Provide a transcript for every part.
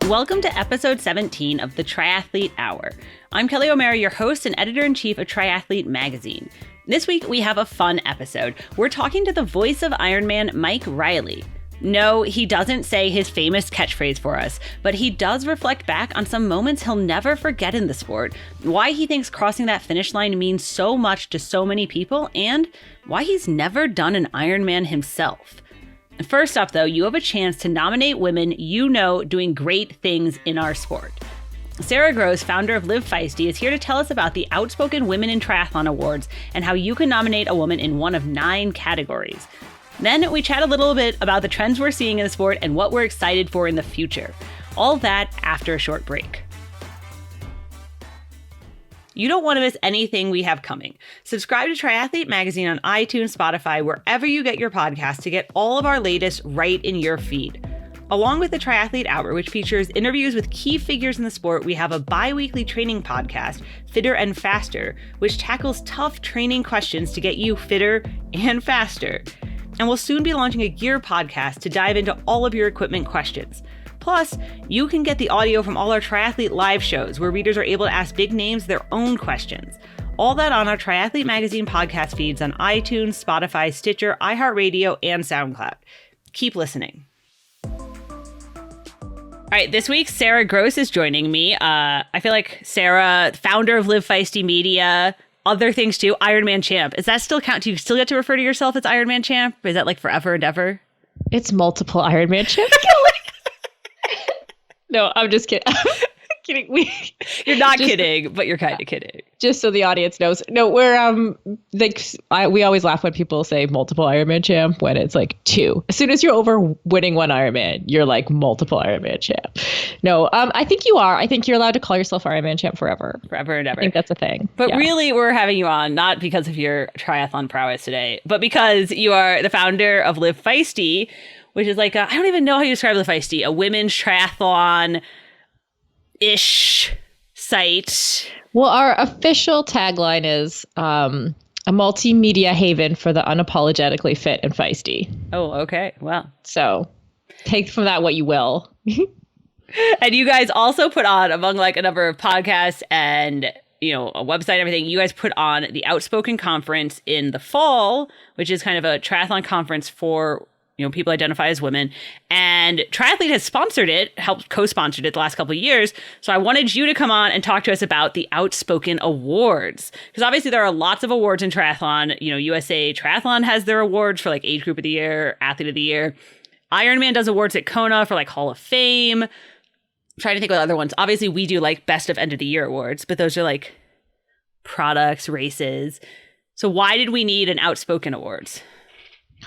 Welcome to episode 17 of the Triathlete Hour. I'm Kelly O'Mara, your host and editor-in-chief of Triathlete Magazine. This week, we have a fun episode. We're talking to the voice of Ironman, Mike Reilly. No, he doesn't say his famous catchphrase for us, but he does reflect back on some moments he'll never forget in the sport, why he thinks crossing that finish line means so much to so many people, and why he's never done an Ironman himself. First up, though, you have a chance to nominate women you know doing great things in our sport. Sara Gross, founder of Live Feisty, is here to tell us about the Outspoken Women in Triathlon Awards and how you can nominate a woman in one of 9 categories. Then we chat a little bit about the trends we're seeing in the sport and what we're excited for in the future. All that after a short break. You don't want to miss anything we have coming. Subscribe to Triathlete Magazine on iTunes, Spotify, wherever you get your podcasts to get all of our latest right in your feed. Along with the Triathlete Hour, which features interviews with key figures in the sport, we have a bi-weekly training podcast, Fitter and Faster, which tackles tough training questions to get you fitter and faster. And we'll soon be launching a gear podcast to dive into all of your equipment questions. Plus, you can get the audio from all our Triathlete live shows where readers are able to ask big names their own questions. All that on our Triathlete Magazine podcast feeds on iTunes, Spotify, Stitcher, iHeartRadio, and SoundCloud. Keep listening. All right, this week, Sara Gross is joining me. I feel like Sara, founder of Live Feisty Media, other things too, Ironman champ. Does that still count? Do you still get to refer to yourself as Ironman champ? Is that like forever and ever? It's multiple Ironman champ. No, I'm just kidding. Kidding. You're not kidding, but you're kind of kidding. Just so the audience knows. No, we're we always laugh when people say multiple Ironman champ when it's like 2. As soon as you're over winning one Ironman, you're like multiple Ironman champ. No, I think you are. I think you're allowed to call yourself Ironman champ forever. Forever and ever. I think that's a thing. But really, we're having you on not because of your triathlon prowess today, but because you are the founder of Live Feisty, which is like I don't even know how you describe Live Feisty, a women's triathlon-ish site. Well, our official tagline is a multimedia haven for the unapologetically fit and feisty. Oh, okay. Well, so take from that what you will. And you guys also put on, among like a number of podcasts and a website and everything, you guys put on the Outspoken Conference in the fall, which is kind of a triathlon conference for people identify as women, and Triathlete has sponsored it, helped co-sponsored it the last couple of years. So I wanted you to come on and talk to us about the Outspoken Awards, because obviously there are lots of awards in triathlon. USA Triathlon has their awards for like Age Group of the Year, Athlete of the Year. Ironman does awards at Kona for like Hall of Fame. I'm trying to think of other ones. Obviously we do like Best of End of the Year awards, but those are like products, races. So why did we need an Outspoken Awards?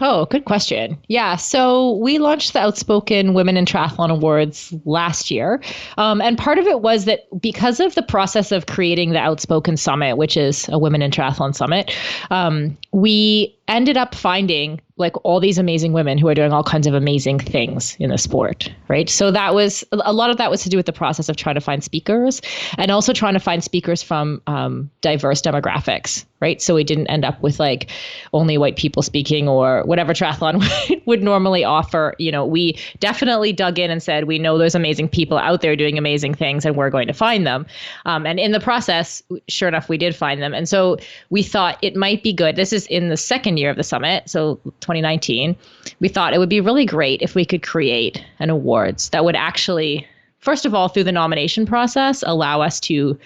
Oh, good question. Yeah. So we launched the Outspoken Women in Triathlon Awards last year. And part of it was that because of the process of creating the Outspoken Summit, which is a Women in Triathlon Summit, we ended up finding like all these amazing women who are doing all kinds of amazing things in the sport, right? So that was a lot of that was to do with the process of trying to find speakers and also trying to find speakers from diverse demographics, right? So we didn't end up with like only white people speaking or whatever triathlon would normally offer. We definitely dug in and said, we know there's amazing people out there doing amazing things and we're going to find them. And in the process, sure enough, we did find them. And so we thought it might be good. This is in the second year of the summit, so 2019. We thought it would be really great if we could create an awards that would actually, first of all, through the nomination process, allow us to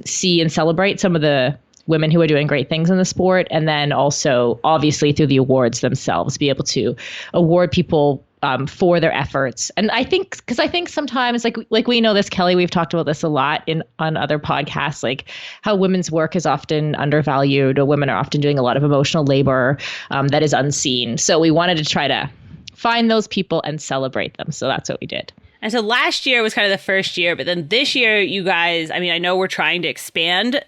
see and celebrate some of the women who are doing great things in the sport. And then also, obviously, through the awards themselves, be able to award people for their efforts. And I think sometimes like we know this, Kelly, we've talked about this a lot on other podcasts, like how women's work is often undervalued, or women are often doing a lot of emotional labor that is unseen. So we wanted to try to find those people and celebrate them. So that's what we did. And so last year was kind of the first year, but then this year, you guys, I know we're trying to expand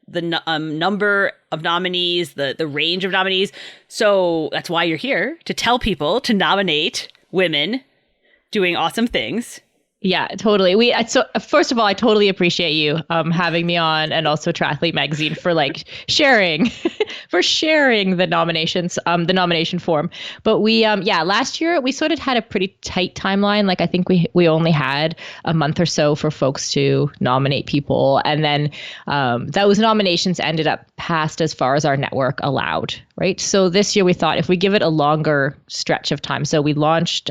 the number of nominees, the range of nominees. So that's why you're here, to tell people to nominate women doing awesome things Yeah, totally. So first of all, I totally appreciate you having me on, and also Triathlete Magazine for like sharing for sharing the nominations, the nomination form. But last year we sort of had a pretty tight timeline. Like I think we only had a month or so for folks to nominate people, and then those nominations ended up passed as far as our network allowed. Right. So this year we thought if we give it a longer stretch of time, so we launched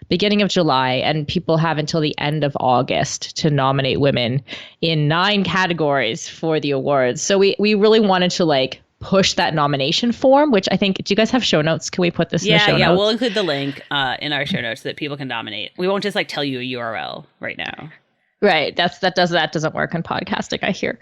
beginning of July, and people have until the end of August to nominate women in 9 categories for the awards. So we really wanted to like push that nomination form, which I think, do you guys have show notes? Can we put this in the show notes? Yeah, we'll include the link in our show notes so that people can nominate. We won't just like tell you a URL right now. Right. That doesn't work in podcasting, I hear.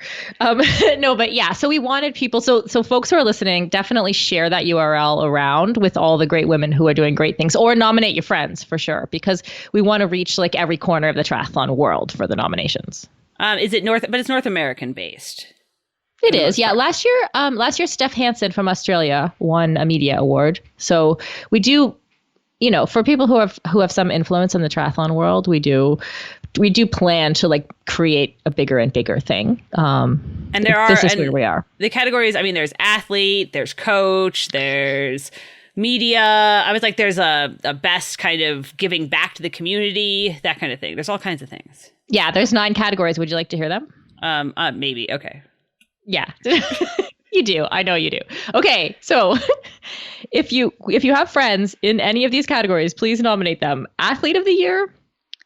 No, but yeah. So we wanted people. So folks who are listening, definitely share that URL around with all the great women who are doing great things, or nominate your friends for sure, because we want to reach like every corner of the triathlon world for the nominations. Is it but it's North American based? It is. Yeah. Last year, Steph Hansen from Australia won a media award. So we do, for people who have some influence in the triathlon world, we do plan to like create a bigger and bigger thing. And this is where we are. The categories, I mean, there's athlete, there's coach, there's media. I was like, there's a best kind of giving back to the community, that kind of thing. There's all kinds of things. Yeah, there's 9 categories. Would you like to hear them? Maybe. Okay. Yeah. You do. I know you do. Okay. So if you have friends in any of these categories, please nominate them. Athlete of the Year,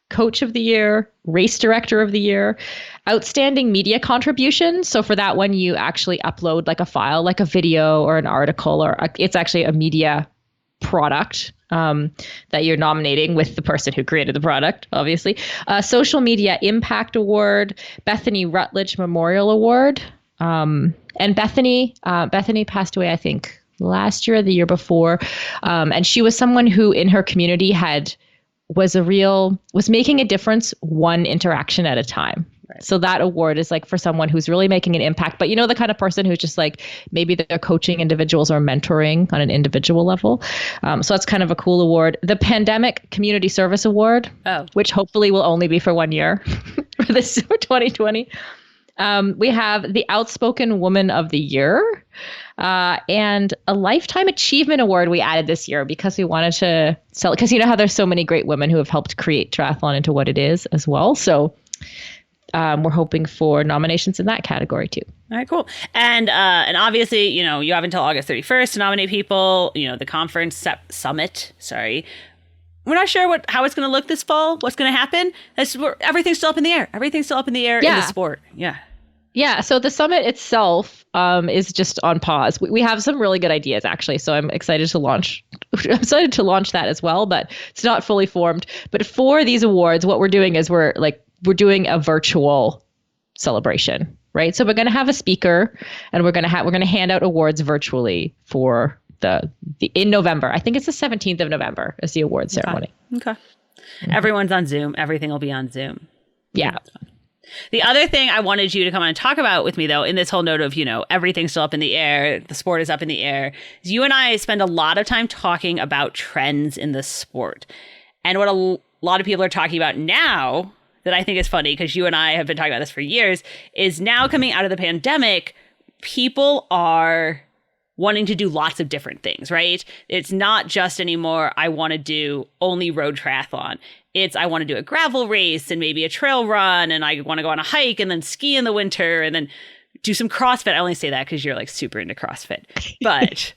Coach of the Year, Race Director of the Year, Outstanding Media Contribution. So for that one, you actually upload like a file, like a video or an article, or it's actually a media product that you're nominating with the person who created the product, obviously. Social Media Impact Award, Bethany Rutledge Memorial Award. And Bethany passed away, I think, last year or the year before. And she was someone who in her community was making a difference one interaction at a time. Right. So that award is like for someone who's really making an impact, but the kind of person who's just like, maybe they're coaching individuals or mentoring on an individual level. So that's kind of a cool award. The Pandemic Community Service Award, which hopefully will only be for 1 year for 2020. We have the Outspoken Woman of the Year, and a Lifetime Achievement Award we added this year because we wanted to sell it. Because you know how there's so many great women who have helped create triathlon into what it is as well. So we're hoping for nominations in that category too. All right, cool. And obviously, you have until August 31st to nominate people. The conference summit. Sorry. We're not sure how it's going to look this fall, what's going to happen. Everything's still up in the air. Everything's still up in the air in the sport. Yeah. Yeah. So the summit itself is just on pause. We have some really good ideas, actually. So I'm excited to launch that as well, but it's not fully formed. But for these awards, what we're doing is we're doing a virtual celebration, right? So we're going to have a speaker, and we're going to hand out awards virtually for in November. I think it's the 17th of November is the award ceremony. Okay. Mm-hmm. Everyone's on Zoom. Everything will be on Zoom. Yeah. The other thing I wanted you to come on and talk about with me, though, in this whole note of, everything's still up in the air, the sport is up in the air, is you and I spend a lot of time talking about trends in the sport. And what a lot of people are talking about now that I think is funny, because you and I have been talking about this for years, is now coming out of the pandemic, people are wanting to do lots of different things, right? It's not just anymore, I want to do only road triathlon. It's, I want to do a gravel race and maybe a trail run, and I want to go on a hike and then ski in the winter and then do some CrossFit. I only say that because you're like super into CrossFit, but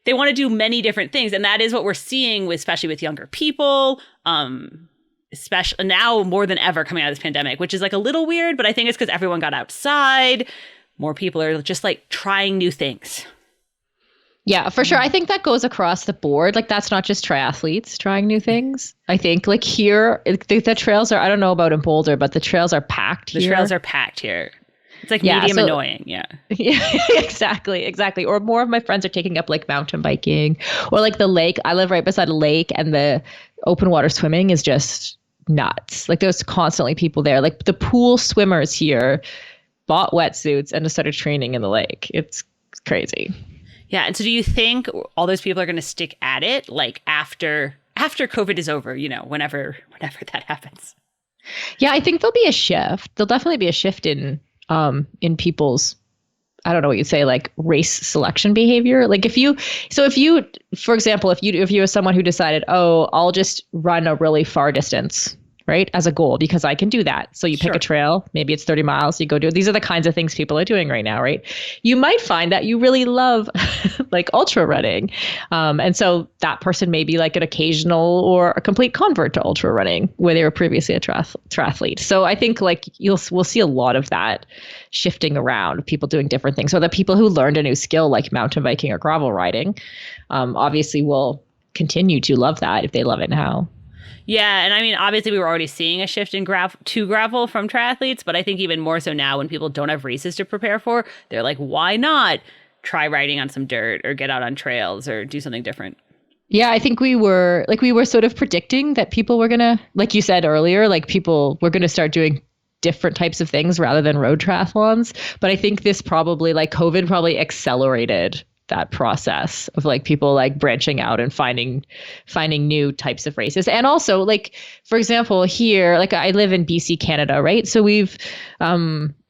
they want to do many different things. And that is what we're seeing, especially with younger people, especially now more than ever coming out of this pandemic, which is like a little weird, but I think it's because everyone got outside. More people are just like trying new things. Yeah, for sure. I think that goes across the board. Like, that's not just triathletes trying new things. I think like here, the trails are, I don't know about in Boulder, but the trails are packed here. The trails are packed here. It's like medium annoying. Yeah. Yeah, exactly. Or more of my friends are taking up like mountain biking or like the lake. I live right beside a lake, and the open water swimming is just nuts. Like, there's constantly people there. Like, the pool swimmers here bought wetsuits and just started training in the lake. It's crazy. Yeah. And so do you think all those people are going to stick at it like after COVID is over, whenever that happens? Yeah, I think there'll be a shift. There'll definitely be a shift in people's, I don't know what you'd say, like race selection behavior. Like if you, for example, if you were someone who decided, oh, I'll just run a really far distance, right, as a goal because I can do that. So you pick Sure. a trail, maybe it's 30 miles, you go do it. These are the kinds of things people are doing right now, right? You might find that you really love like ultra running. And so that person may be like an occasional or a complete convert to ultra running where they were previously a triathlete. So I think like we'll see a lot of that shifting around, people doing different things. So the people who learned a new skill like mountain biking or gravel riding, obviously will continue to love that if they love it now. Yeah, and I mean, obviously, we were already seeing a shift in gravel from triathletes, but I think even more so now when people don't have races to prepare for, they're like, why not try riding on some dirt or get out on trails or do something different? Yeah, I think we were sort of predicting that people were gonna, like you said earlier, like people were gonna start doing different types of things rather than road triathlons. But I think this probably, like COVID probably accelerated that process of like people like branching out and finding new types of races. And also like, for example, here, like I live in BC, Canada, right? So we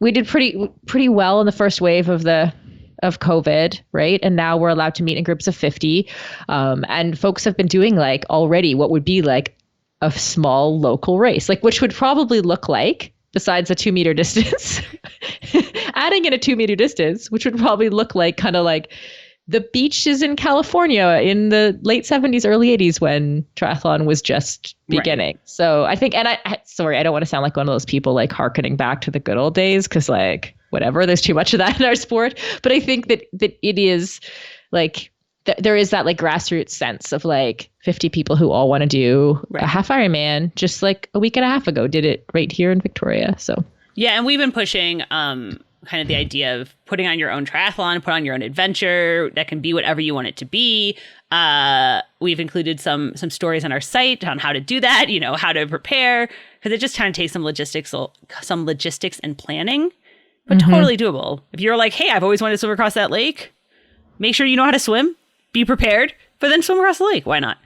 did pretty well in the first wave of COVID, right? And now we're allowed to meet in groups of 50. And folks have been doing like already what would be like a small local race, like which would probably look like, besides a 2-meter distance, adding in a 2-meter distance, which would probably look like kind of like the beaches in California in the late 70s, early 80s when triathlon was just beginning. Right. So I think, and sorry, I don't want to sound like one of those people like hearkening back to the good old days because like whatever, there's too much of that in our sport. But I think that it is like, there is that like grassroots sense of like 50 people who all want to do a half Ironman, just like a week and a half ago did it right here in Victoria. So yeah, and we've been pushing kind of the idea of putting on your own triathlon, put on your own adventure that can be whatever you want it to be. We've included some stories on our site on how to do that, you know, how to prepare, because it just kind of takes some logistics and planning, but totally doable. If you're like, hey, I've always wanted to swim across that lake, make sure you know how to swim, be prepared, but then swim across the lake. Why not?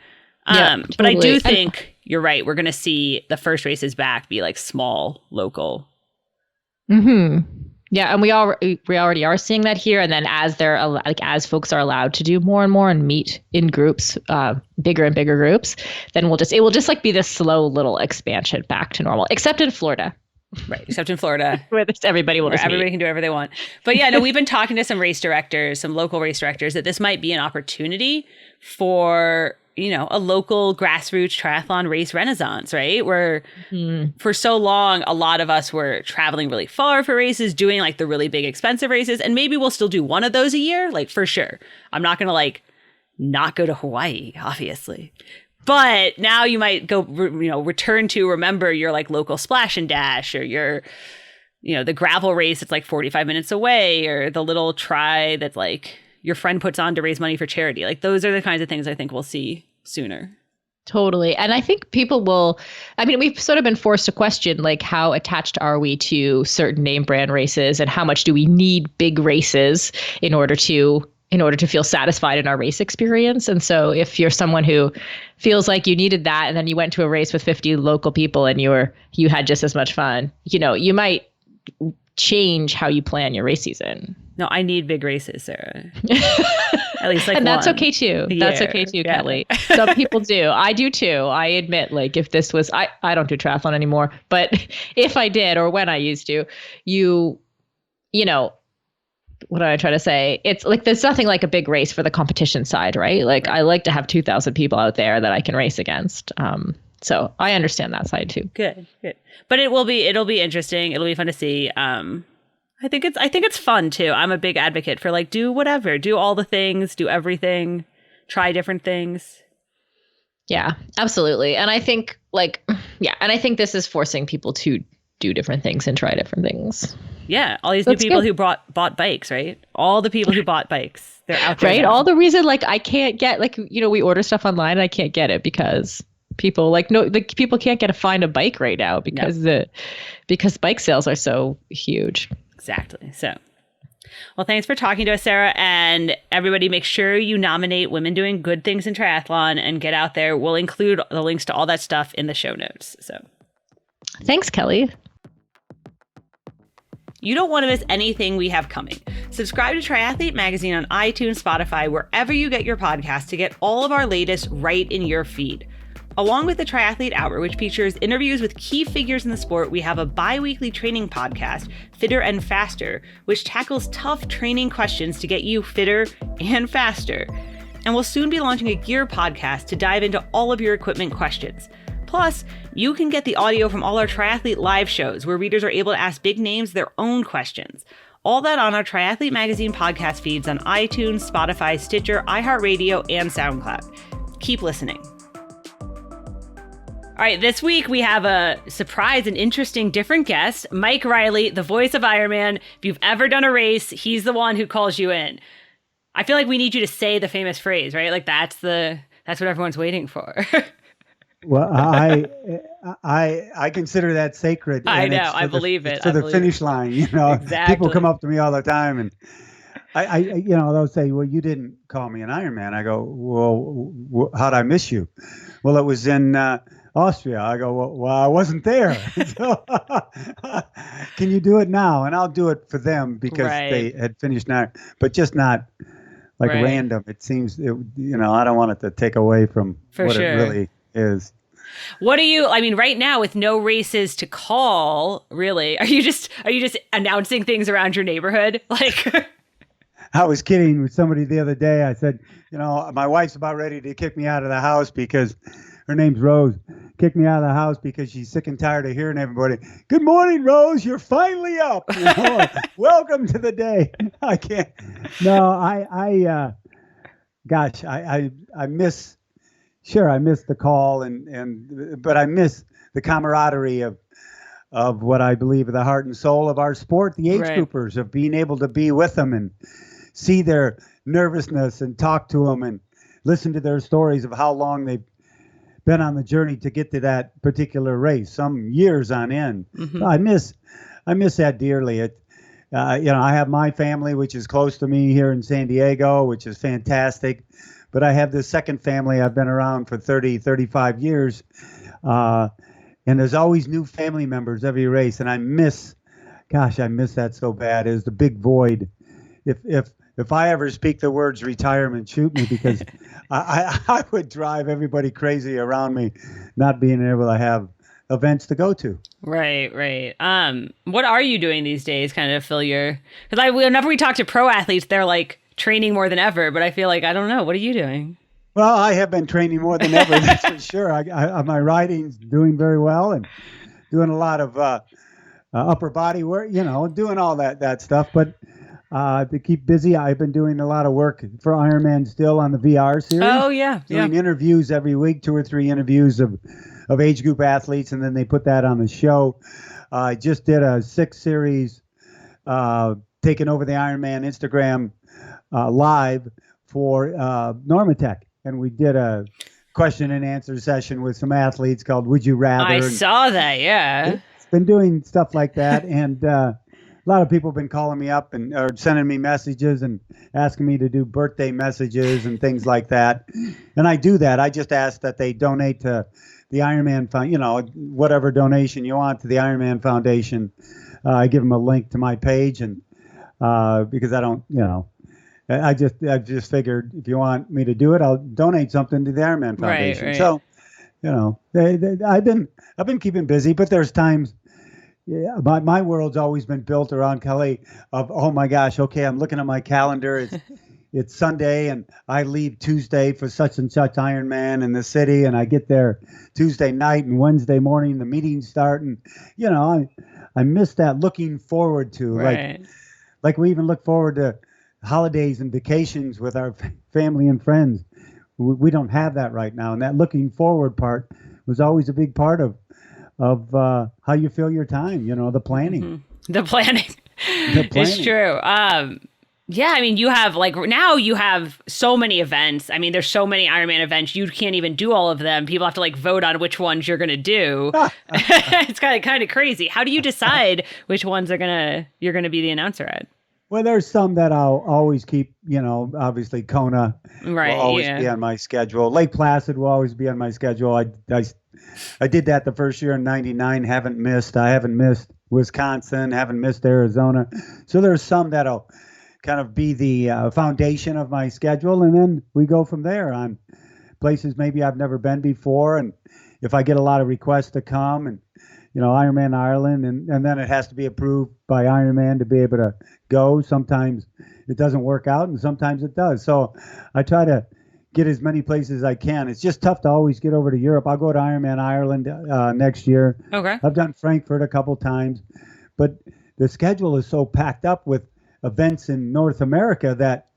Totally. But I do think you're right. We're going to see the first races back be like small, local. Yeah, and we already are seeing that here. And then as folks are allowed to do more and more and meet in groups, bigger and bigger groups, then it will just like be this slow little expansion back to normal, except in Florida. Right, except in Florida, where everybody can do whatever they want. But yeah, no, we've been talking to some local race directors, that this might be an opportunity for, you know, a local grassroots triathlon race renaissance, right? Where for so long, a lot of us were traveling really far for races, doing like the really big expensive races, and maybe we'll still do one of those a year, like for sure. I'm not gonna like not go to Hawaii, obviously. But now you might go, remember your like local splash and dash, or your, you know, the gravel race that's like 45 minutes away, or the little try that's like your friend puts on to raise money for charity. Like those are the kinds of things I think we'll see sooner. Totally. And I think people we've sort of been forced to question like how attached are we to certain name brand races, and how much do we need big races in order to feel satisfied in our race experience. And so if you're someone who feels like you needed that, and then you went to a race with 50 local people and you had just as much fun, you know, you might change how you plan your race season. No, I need big races, Sarah. At least like and that's one. Okay too. That's okay too, yeah. Kelly. Some people do. I do too. I admit, like if this was, I don't do triathlon anymore, but if I did, or when I used to, you know, what am I trying to say? It's like there's nothing like a big race for the competition side, right? Like I like to have 2,000 people out there that I can race against. So I understand that side too. Good. But it'll be interesting. It'll be fun to see. I think it's fun too. I'm a big advocate for like do whatever, do all the things, do everything, try different things. Yeah, absolutely. And I think this is forcing people to do different things and try different things. Yeah, all these new people who bought bikes, right? All the people who bought bikes, they're out there. Right? Now. All the reason like I can't get like, you know, we order stuff online and I can't get it because people people can't find a bike right now because because bike sales are so huge. Exactly. So, well, thanks for talking to us, Sarah. And everybody, make sure you nominate women doing good things in triathlon and get out there. We'll include the links to all that stuff in the show notes. So, Thanks, Kelly. You don't want to miss anything we have coming. Subscribe to Triathlete Magazine on iTunes, Spotify, wherever you get your podcasts to get all of our latest right in your feed. Along with the Triathlete Hour, which features interviews with key figures in the sport, we have a bi-weekly training podcast, Fitter and Faster, which tackles tough training questions to get you fitter and faster. And we'll soon be launching a gear podcast to dive into all of your equipment questions. Plus, you can get the audio from all our Triathlete live shows where readers are able to ask big names their own questions. All that on our Triathlete Magazine podcast feeds on iTunes, Spotify, Stitcher, iHeartRadio, and SoundCloud. Keep listening. All right, this week we have a surprise and interesting different guest, Mike Reilly, the voice of Ironman. If you've ever done a race, he's the one who calls you in. I feel like we need you to say the famous phrase, right? Like that's what everyone's waiting for. Well, I consider that sacred. I know. I believe it. It's to the finish line, Exactly. People come up to me all the time and they'll say, well, you didn't call me an Ironman. I go, well, how'd I miss you? Well, it was in Austria. I go, well, I wasn't there. So, can you do it now? And I'll do it for them because they had finished now, but just not like random. It seems, I don't want it to take away from what it really is. What do you, right now with no races to call, really, are you just announcing things around your neighborhood? Like, I was kidding with somebody the other day. I said, my wife's about ready to kick me out of the house because her name's Rose. Kick me out of the house because she's sick and tired of hearing everybody. Good morning, Rose. You're finally up. Welcome to the day. I can't. No, I miss. Sure, I miss the call, but I miss the camaraderie of what I believe are the heart and soul of our sport, the age groupers, of being able to be with them and see their nervousness and talk to them and listen to their stories of how long they've been on the journey to get to that particular race, some years on end. Mm-hmm. I miss that dearly. I have my family, which is close to me here in San Diego, which is fantastic. But I have this second family I've been around for 30, 35 years. And there's always new family members every race. And I miss that so bad. Is the big void. If I ever speak the words retirement, shoot me, because I would drive everybody crazy around me, not being able to have events to go to. Right. What are you doing these days kind of fill your, because whenever we talk to pro athletes, they're like, training more than ever, but I feel like, I don't know. What are you doing? Well, I have been training more than ever, that's for sure. My riding's doing very well and doing a lot of upper body work, doing all that stuff. But to keep busy, I've been doing a lot of work for Ironman still on the VR series. Oh, yeah. Doing interviews every week, 2 or 3 interviews of age group athletes, and then they put that on the show. I just did a 6 series taking over the Ironman Instagram live for Normatec, and we did a question and answer session with some athletes called Would You Rather. I saw that, yeah. It's been doing stuff like that, and a lot of people have been calling me up and or sending me messages and asking me to do birthday messages and things like that, and I do that. I just ask that they donate to the Ironman whatever donation you want to the Ironman Foundation. I give them a link to my page, and because I don't, I just figured if you want me to do it, I'll donate something to the Ironman Foundation. Right. So, I've been keeping busy, but there's times. Yeah, my world's always been built around, Kelly, of, oh my gosh, okay, I'm looking at my calendar. It's Sunday and I leave Tuesday for such and such Ironman in the city, and I get there Tuesday night, and Wednesday morning the meetings start, and I miss that looking forward to, right. like we even look forward to holidays and vacations with our family and friends. We don't have that right now, and that looking forward part was always a big part of how you fill your time, the planning. Mm-hmm. The planning. It's true. Yeah, you have now you have so many events. There's so many Ironman events. You can't even do all of them. People have to vote on which ones you're going to do. It's kind of crazy. How do you decide which ones you're going to be the announcer at? Well, there's some that I'll always keep, obviously Kona will always be on my schedule. Lake Placid will always be on my schedule. I I did that the first year in '99. Haven't missed. I haven't missed Wisconsin. Haven't missed Arizona. So there's some that'll kind of be the foundation of my schedule, and then we go from there on places maybe I've never been before. And if I get a lot of requests to come, and Ironman Ireland, and then it has to be approved by Ironman to be able to go. Sometimes it doesn't work out, and sometimes it does. So I try to get as many places as I can. It's just tough to always get over to Europe. I'll go to Ironman Ireland next year. Okay. I've done Frankfurt a couple times, but the schedule is so packed up with events in North America that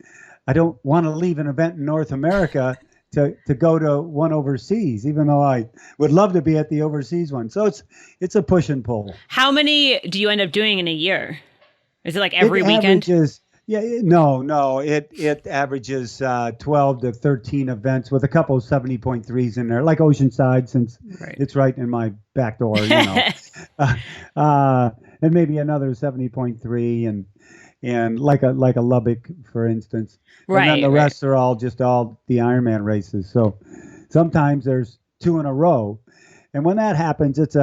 I don't want to leave an event in North America to go to one overseas, even though I would love to be at the overseas one. So it's a push and pull. How many do you end up doing in a year? Is it like every weekend? No. It averages 12 to 13 events with a couple of 70.3s in there, like Oceanside, since it's right in my back door, and maybe another 70.3 and like a Lubbock, for instance. Right. And then the rest are all the Ironman races. So sometimes there's 2 in a row, and when that happens, it's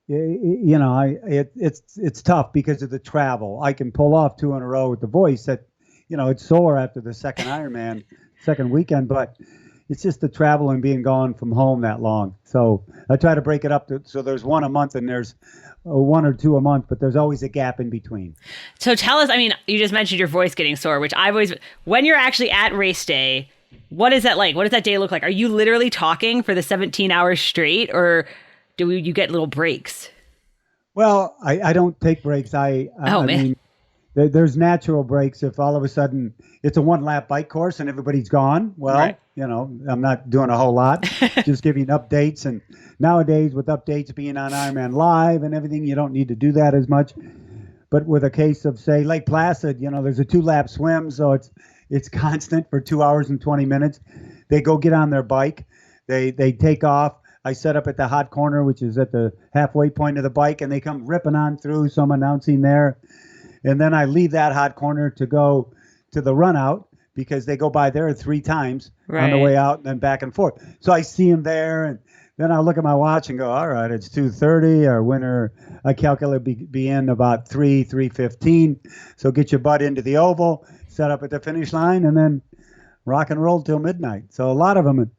it's tough because of the travel. I can pull off 2 in a row with the Voice. That it's sore after the second Ironman, second weekend, but it's just the travel and being gone from home that long. So I try to break it up so there's 1 a month and there's 1 or 2 a month, but there's always a gap in between. So tell us, you just mentioned your voice getting sore, which when you're actually at race day, what is that like? What does that day look like? Are you literally talking for the 17 hours straight, or do you get little breaks? Well, I don't take breaks. I mean, there's natural breaks. If all of a sudden it's a 1-lap bike course and everybody's gone, well, I'm not doing a whole lot, just giving updates. And nowadays with updates being on Ironman Live and everything, you don't need to do that as much. But with a case of, say, Lake Placid, there's a 2-lap swim, so it's constant for 2 hours and 20 minutes. They go get on their bike. They take off. I set up at the hot corner, which is at the halfway point of the bike, and they come ripping on through. So I'm announcing there. And then I leave that hot corner to go to the run out because they go by there 3 times on the way out and then back and forth. So I see them there, and then I look at my watch and go, all right, it's 2:30. Our winner, I calculate, be in about 3:15. So get your butt into the oval, set up at the finish line, and then rock and roll till midnight. So a lot of them,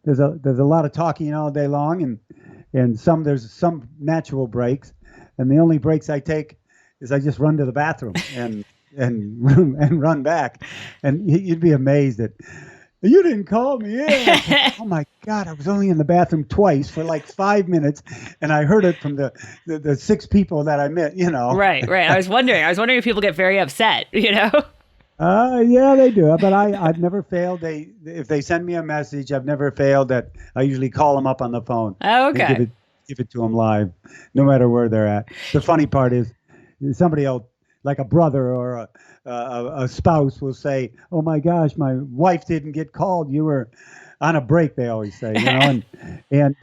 there's a lot of talking all day long, and there's some natural breaks, and the only breaks I take is I just run to the bathroom and run back, and you'd be amazed that you didn't call me in. Oh my God, I was only in the bathroom twice for like 5 minutes, and I heard it from the 6 people that I met. Right. I was wondering if people get very upset. Yeah, they do. But I've never failed. If they send me a message, I've never failed. That I usually call them up on the phone. Oh, okay. Give it to them live, no matter where they're at. The funny part is, somebody else, like a brother or a spouse, will say, "Oh my gosh, my wife didn't get called. You were on a break." They always say, and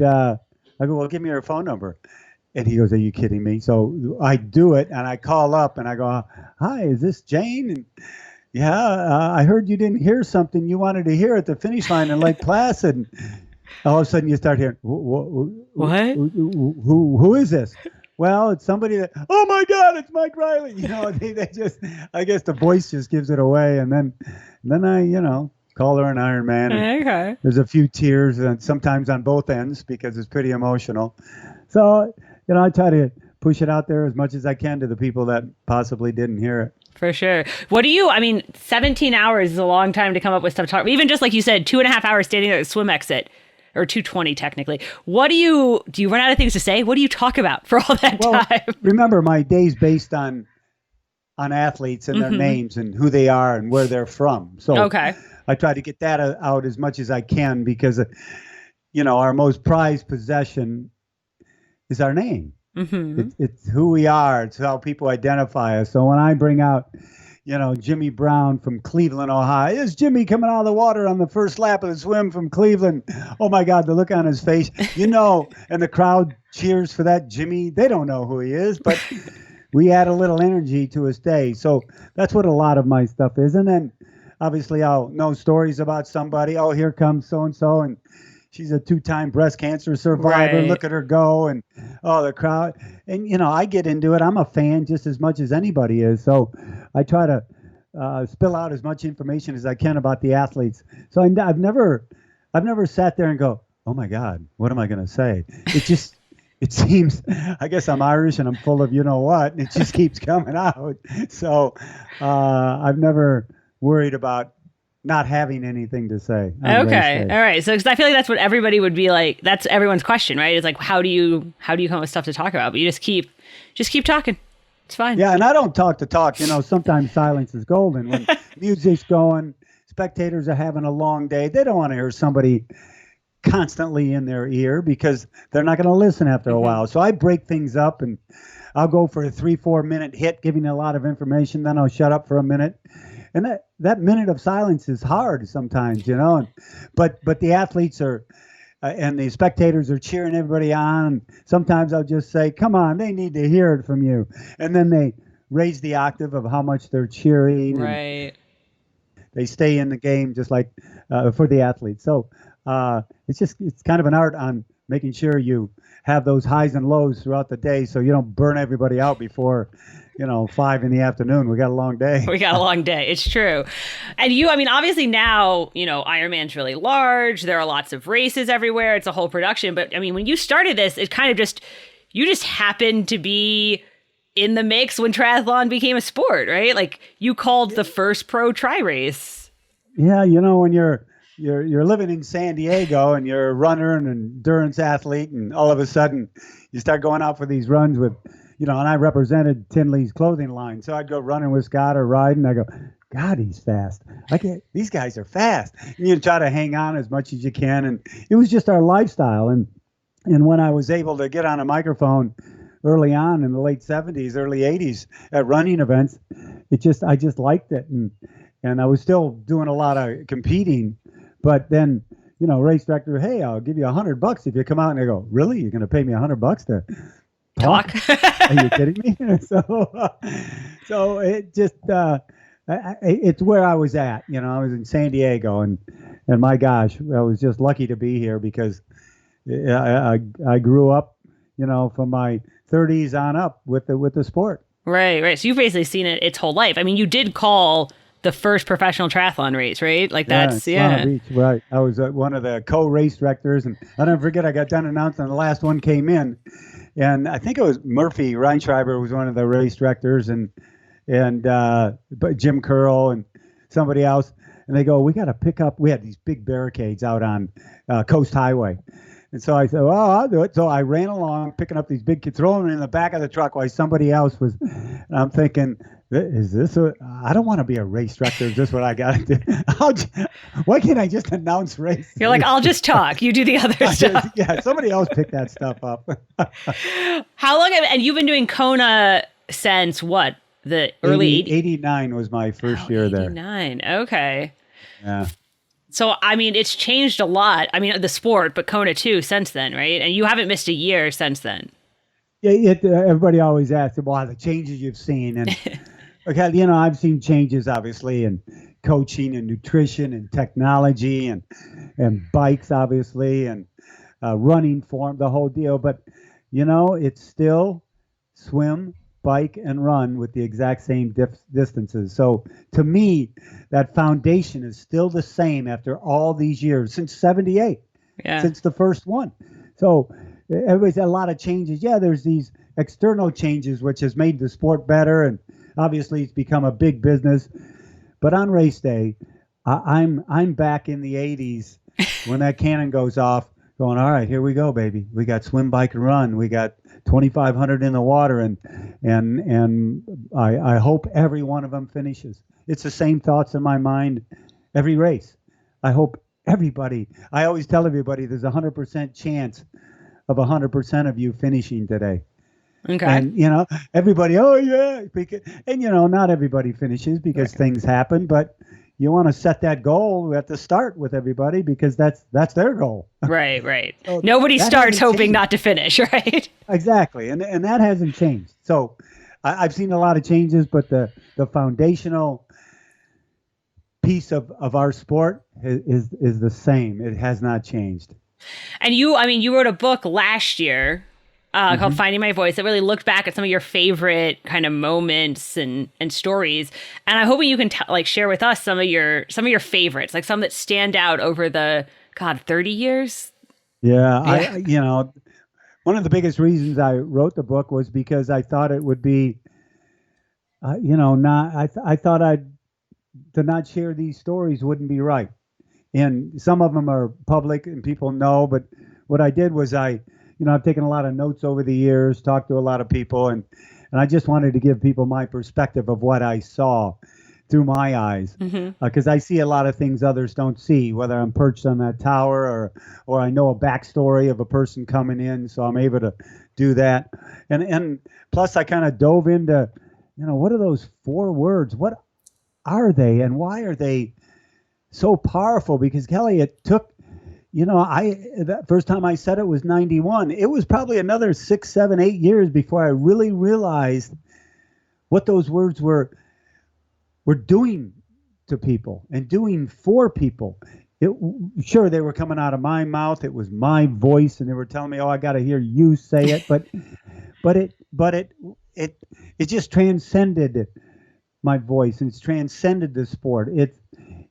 I go, "Well, give me your phone number." And he goes, "Are you kidding me?" So I do it, and I call up, and I go, "Hi, is this Jane?" And yeah, I heard you didn't hear something you wanted to hear at the finish line in Lake Placid. And all of a sudden you start hearing, what? Who is this? Well, it's somebody that, oh my God, it's Mike Reilly. They just, I guess the voice just gives it away. And then I, call her an Ironman. Okay. There's a few tears, and sometimes on both ends because it's pretty emotional. So, I try to push it out there as much as I can to the people that possibly didn't hear it. For sure. 17 hours is a long time to come up with stuff to talk. Even just like you said, 2.5 hours standing at the swim exit, or 2:20 technically. What do you run out of things to say? What do you talk about for all that time? Remember, my day's based on athletes and their names and who they are and where they're from. So okay. I try to get that out as much as I can because, our most prized possession is our name. Mm-hmm. It's who we are. It's how people identify us. So when I bring out, Jimmy Brown from Cleveland, Ohio, is Jimmy coming out of the water on the first lap of the swim from Cleveland? Oh my God, the look on his face, and the crowd cheers for that Jimmy. They don't know who he is, but we add a little energy to his day. So that's what a lot of my stuff is. And then obviously I'll know stories about somebody. Oh, here comes so-and-so, and she's a 2-time breast cancer survivor. Right. Look at her go. And the crowd. And, I get into it. I'm a fan just as much as anybody is. So I try to spill out as much information as I can about the athletes. So I've never sat there and go, oh my God, what am I going to say? It seems, I guess I'm Irish and I'm full of what, and it just keeps coming out. So I've never worried about not having anything to say. Okay. All right. So, because I feel like that's what everybody would be like. That's everyone's question, right? It's like, how do you come up with stuff to talk about? But you just keep talking. It's fine. Yeah. And I don't talk to talk, sometimes silence is golden. When music's going, spectators are having a long day. They don't want to hear somebody constantly in their ear because they're not going to listen after a while. So I break things up and I'll go for a 3-4 minute hit, giving a lot of information. Then I'll shut up for a minute. And that minute of silence is hard sometimes, but the athletes are, and the spectators are cheering everybody on. Sometimes I'll just say, come on, they need to hear it from you. And then they raise the octave of how much they're cheering. Right. They stay in the game just like for the athletes. So it's kind of an art on making sure you have those highs and lows throughout the day so you don't burn everybody out before 5 p.m. We got a long day. We got a long day. It's true. And obviously now, Ironman's really large. There are lots of races everywhere. It's a whole production. But when you started this, it kind of you just happened to be in the mix when triathlon became a sport, right? Like you called the first pro tri race. Yeah. When you're living in San Diego and you're a runner and an endurance athlete, and all of a sudden you start going out for these runs with, and I represented Tinley's clothing line. So I'd go running with Scott or riding. I go, God, he's fast. These guys are fast. And you try to hang on as much as you can. And it was just our lifestyle. And when I was able to get on a microphone early on in the late 70s, early 80s at running events, I just liked it. And I was still doing a lot of competing. But then, race director, hey, I'll give you $100 if you come out. And I go, really? You're going to pay me $100 to talk? Are you kidding me? So it just, it's where I was at. I was in San Diego, and my gosh, I was just lucky to be here because I grew up, from my 30s on up with the sport. Right. So you've basically seen it its whole life. You did call the first professional triathlon race, right? Like that's, Long Beach, right. I was one of the co-race directors, and I never forget, I got done announcing the last one came in, and I think it was Murphy Reinschreiber was one of the race directors, and Jim Curl and somebody else, and they go, we got to pick up, we had these big barricades out on Coast Highway. And so I said, well, I'll do it. So I ran along, picking up these big kids, throwing them in the back of the truck while somebody else was, and I'm thinking, I don't want to be a race director. Is this what I got to do? Why can't I just announce race? You're like, I'll just talk. You do the other stuff. Yeah, somebody else pick that stuff up. How long and you've been doing Kona since what? The early 89 was my first year there. 89. Okay. Yeah. So, it's changed a lot. The sport, but Kona too since then, right? And you haven't missed a year since then. Yeah, everybody always asks, well, the changes you've seen. And okay, I've seen changes, obviously, in coaching and nutrition and technology and bikes, obviously, and running form, the whole deal. But, it's still swim, bike, and run with the exact same distances. So to me, that foundation is still the same after all these years, since 78, since the first one. So everybody's had a lot of changes. Yeah, there's these external changes, which has made the sport better. And obviously it's become a big business. But on race day, I'm back in the 80s when that cannon goes off, going, all right, here we go, baby. We got swim, bike, and run. We got 2,500 in the water, and I hope every one of them finishes. It's the same thoughts in my mind every race. I hope everybody. I always tell everybody there's a 100% chance of 100% of you finishing today. Okay. And everybody, oh yeah, and not everybody finishes because things happen, but you want to set that goal at the start with everybody because that's their goal. Right. So nobody starts hoping not to finish, right? Exactly. And that hasn't changed. So I've seen a lot of changes, but the foundational piece of our sport is the same. It has not changed. And you wrote a book last year called Finding My Voice that really looked back at some of your favorite kind of moments and stories. And I'm hoping you can share with us some of your favorites, like some that stand out over the 30 years. Yeah, one of the biggest reasons I wrote the book was because I thought it would be, I thought to not share these stories wouldn't be right. And some of them are public and people know, but what I did was I've taken a lot of notes over the years, talked to a lot of people, and I just wanted to give people my perspective of what I saw through my eyes, because I see a lot of things others don't see, whether I'm perched on that tower or I know a backstory of a person coming in, so I'm able to do that. And plus I kind of dove into, what are those 4 words? What are they and why are they so powerful? Because Kelly, it took, the first time I said it was 91. It was probably another 6, 7, 8 years before I really realized what those words were doing to people and doing for people. Sure, they were coming out of my mouth. It was my voice, and they were telling me, "Oh, I got to hear you say it." But it just transcended my voice, and it's transcended the sport.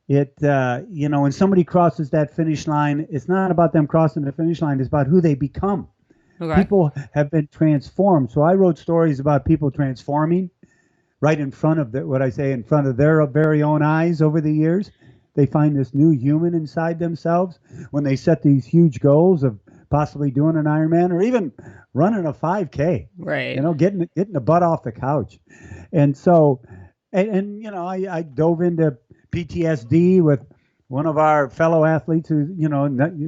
When somebody crosses that finish line, it's not about them crossing the finish line. It's about who they become. Okay. People have been transformed. So I wrote stories about people transforming right in front of in front of their very own eyes over the years. They find this new human inside themselves when they set these huge goals of possibly doing an Ironman or even running a 5K. Right. Getting the butt off the couch. And so, I dove into PTSD with one of our fellow athletes who's,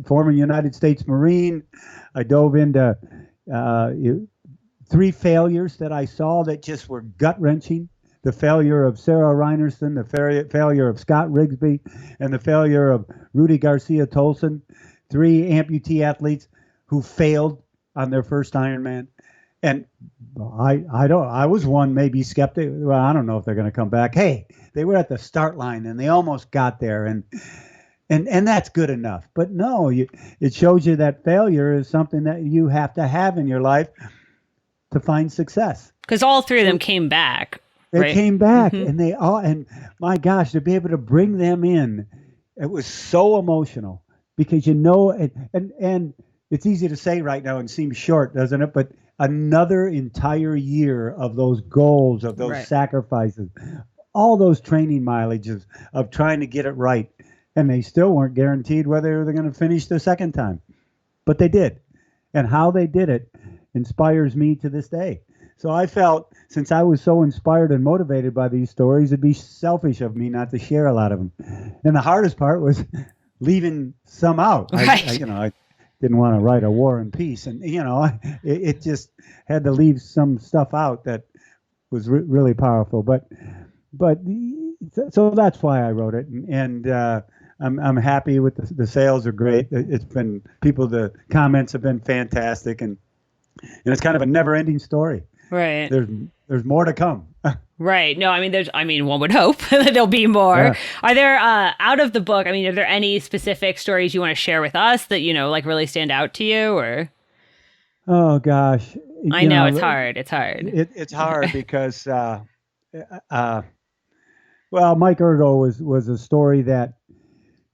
former United States Marine. I dove into 3 failures that I saw that just were gut-wrenching. The failure of Sarah Reinerson, the failure of Scott Rigsby, and the failure of Rudy Garcia-Tolson, 3 amputee athletes who failed on their first Ironman. And I was one maybe skeptic. Well, I don't know if they're going to come back. Hey, they were at the start line and they almost got there, and that's good enough. But no, it shows you that failure is something that you have to have in your life to find success. Because all 3 of them came back. They came back, and my gosh, to be able to bring them in, it was so emotional because and it's easy to say right now and seems short, doesn't it? But another entire year of those goals, of those sacrifices, all those training mileages of trying to get it right, and they still weren't guaranteed whether they're going to finish the second time, but they did, and how they did it inspires me to this day. So I felt, since I was so inspired and motivated by these stories, it'd be selfish of me not to share a lot of them. And the hardest part was leaving some out. Right. I didn't want to write a War and Peace, and it just had to leave some stuff out that was really powerful. But so that's why I wrote it, and I'm happy with the sales are great. It's been the comments have been fantastic, and it's kind of a never-ending story. Right. There's more to come. Right. No, one would hope that there'll be more. Yeah. Are there, out of the book, are there any specific stories you want to share with us that, really stand out to you, or? Oh, gosh. I know it's hard. It's hard. It's hard because, Mike Ergo was a story that,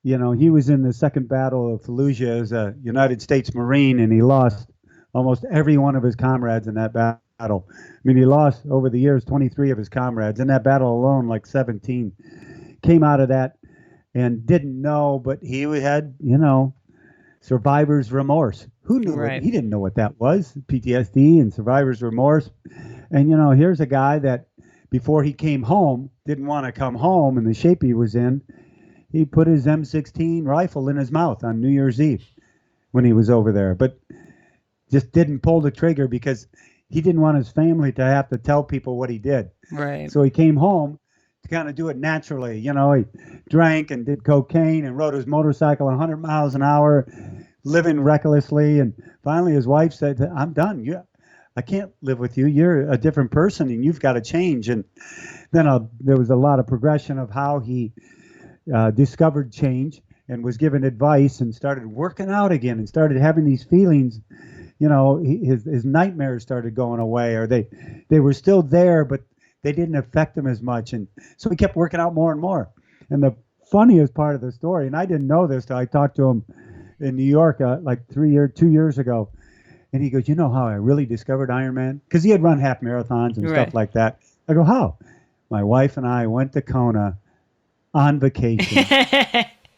he was in the second battle of Fallujah as a United States Marine, and he lost almost every one of his comrades in that battle. He lost over the years 23 of his comrades. In that battle alone, like 17 came out of that and didn't know, but he had, survivor's remorse. Who knew it? He didn't know what that was, PTSD and survivor's remorse. And, here's a guy that before he came home, didn't want to come home in the shape he was in. He put his M16 rifle in his mouth on New Year's Eve when he was over there, but just didn't pull the trigger because he didn't want his family to have to tell people what he did. Right. So he came home to kind of do it naturally. He drank and did cocaine and rode his motorcycle 100 miles an hour, living recklessly. And finally his wife said, "I'm done. I can't live with you. You're a different person and you've got to change." And then there was a lot of progression of how he discovered change. and was given advice and started working out again and started having these feelings, his nightmares started going away, or they were still there, but they didn't affect him as much. And so he kept working out more and more. And the funniest part of the story, and I didn't know this till I talked to him in New York like 2 years ago. And he goes, you know how I really discovered Ironman? Because he had run half marathons and stuff like that. I go, how? My wife and I went to Kona on vacation.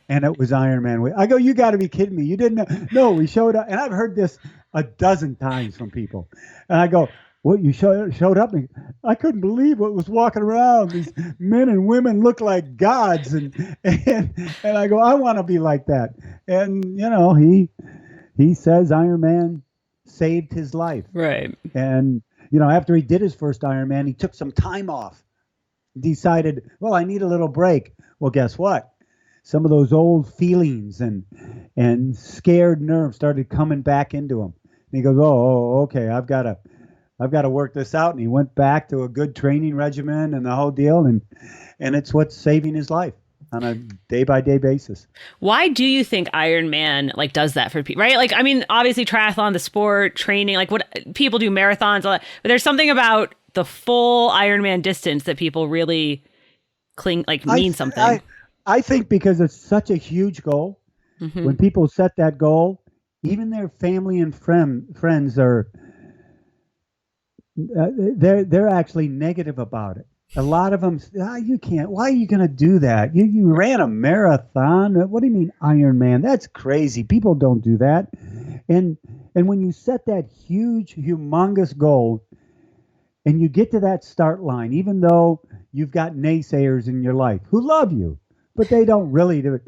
And it was Ironman. I go, you got to be kidding me. You didn't know? No, we showed up. And I've heard this a dozen times from people. And I go, well, you showed up. And I couldn't believe what was walking around. These men and women look like gods. And I go, I want to be like that. And, he says Ironman saved his life. Right. And, after he did his first Ironman, he took some time off. Decided, well, I need a little break. Well, guess what? Some of those old feelings and scared nerves started coming back into him. And he goes, oh, okay, I've got to work this out. And he went back to a good training regimen and the whole deal. And it's what's saving his life on a day-by-day basis. Why do you think Ironman does that for people, right? Obviously triathlon, the sport, training, what people do, marathons, all that, but there's something about the full Ironman distance that people really mean something. I think because it's such a huge goal. Mm-hmm. When people set that goal, even their family and friends are they're actually negative about it. A lot of them, you can't. Why are you going to do that? You ran a marathon. What do you mean Ironman? That's crazy. People don't do that. And when you set that huge, humongous goal, and you get to that start line, even though you've got naysayers in your life who love you, but they don't really do it.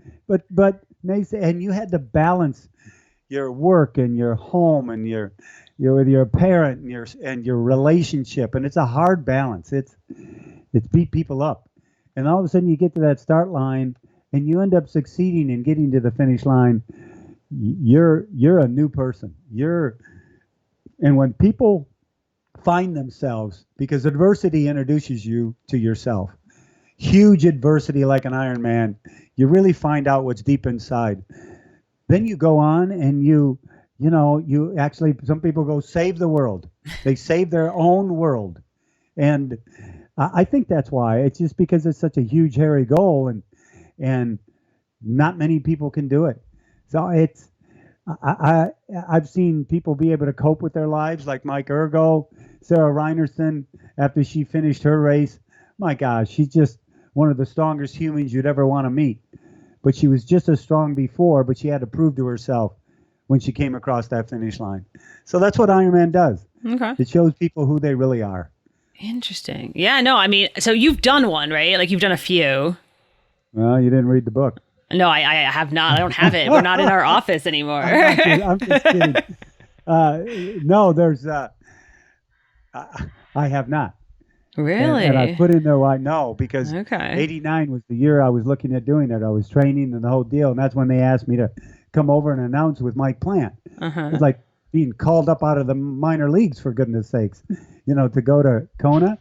But and you had to balance your work and your home and you're with your parent and your relationship, and it's a hard balance. It's beat people up, and all of a sudden you get to that start line and you end up succeeding and getting to the finish line. You're a new person. And when people find themselves, because adversity introduces you to yourself. Huge adversity like an Ironman, you really find out what's deep inside. Then you go on and you actually, some people go save the world. They save their own world. And I think that's why. It's just because it's such a huge, hairy goal and not many people can do it. So I've seen people be able to cope with their lives, like Mike Ergo, Sara Reinerson, after she finished her race. My gosh, she's just one of the strongest humans you'd ever want to meet. But she was just as strong before, but she had to prove to herself when she came across that finish line. So that's what Ironman does. Okay. It shows people who they really are. Interesting. Yeah, no, so you've done one, right? You've done a few. Well, you didn't read the book. No, I have not. I don't have it. We're not in our office anymore. I'm just kidding. No, there's... I have not. Really? And I put in there why no, because okay. 89 was the year I was looking at doing it. I was training and the whole deal. And that's when they asked me to come over and announce with Mike Plant. Uh-huh. It was like being called up out of the minor leagues, for goodness sakes, to go to Kona.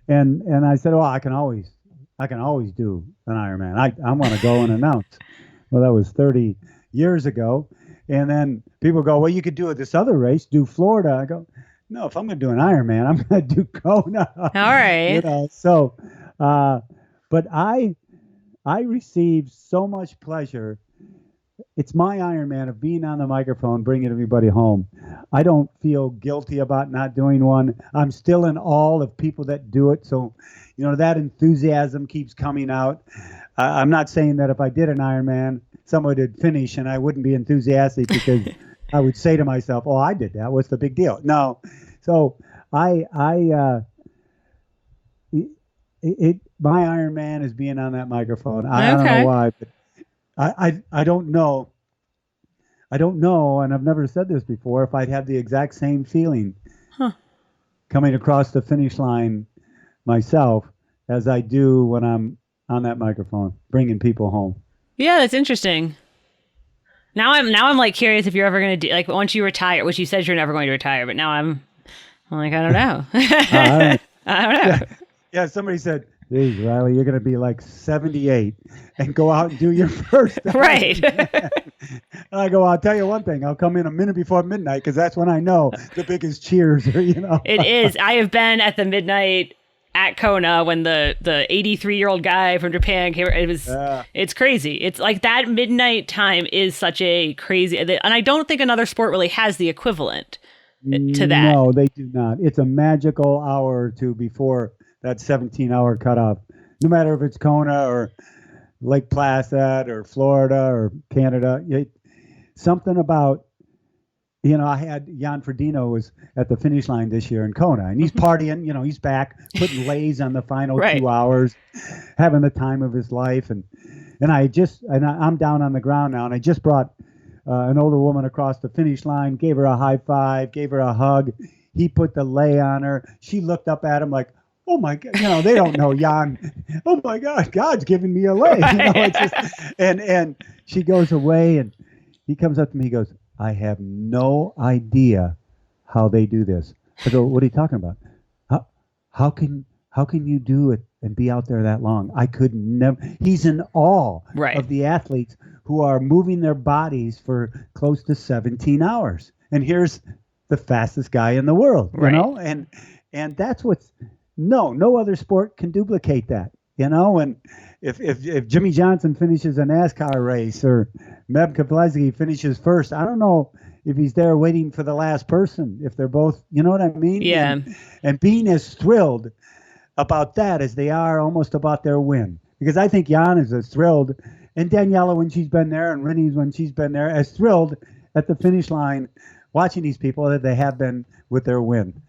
And I said, I can always do an Ironman. I want to go and announce. Well, that was 30 years ago. And then people go, well, you could do this other race, do Florida. I go, no, if I'm going to do an Ironman, I'm going to do Kona. All right. So, but I received so much pleasure. It's my Ironman of being on the microphone, bringing everybody home. I don't feel guilty about not doing one. I'm still in awe of people that do it. So, that enthusiasm keeps coming out. I'm not saying that if I did an Ironman, someone would finish and I wouldn't be enthusiastic because I would say to myself, "Oh, I did that. What's the big deal?" No. So my Ironman is being on that microphone. I don't know why, but I don't know. I don't know, and I've never said this before, if I'd have the exact same feeling coming across the finish line myself as I do when I'm on that microphone, bringing people home. Yeah, that's interesting. Now I'm curious if you're ever going to do, once you retire, which you said you're never going to retire, but now I'm I don't know. I don't know. Yeah, somebody said, Geez, Reilly, you're going to be like 78 and go out and do your first Right. Ironman. And I go, I'll tell you one thing. I'll come in a minute before midnight because that's when I know the biggest cheers are, It is. I have been at the midnight at Kona when the 83-year-old guy from Japan came. It's crazy. It's like that midnight time is such a crazy, and I don't think another sport really has the equivalent to that. No, they do not. It's a magical hour or two before that 17-hour cutoff. No matter if it's Kona or Lake Placid or Florida or Canada, something about, I had Jan Frodeno was at the finish line this year in Kona, and he's partying. He's back putting lays on the final Right. 2 hours, having the time of his life, and I'm down on the ground now, and I just brought an older woman across the finish line, gave her a high five, gave her a hug. He put the lay on her. She looked up at him like, oh my God, they don't know Jan. Oh my God, God's giving me a lay. It's just, and she goes away, and he comes up to me. He goes, I have no idea how they do this. I go, what are you talking about? How can you do it and be out there that long? I could never. He's in awe of the athletes who are moving their bodies for close to 17 hours. And here's the fastest guy in the world, and that's what's no other sport can duplicate that, and if Jimmy Johnson finishes a NASCAR race or Meb Keflezighi finishes first, I don't know if he's there waiting for the last person, if they're both, you know what I mean? Yeah. And being as thrilled about that as they are almost about their win, because I think Jan is as thrilled, and Daniela when she's been there, and Rennie's when she's been there, as thrilled at the finish line watching these people that they have been with their win.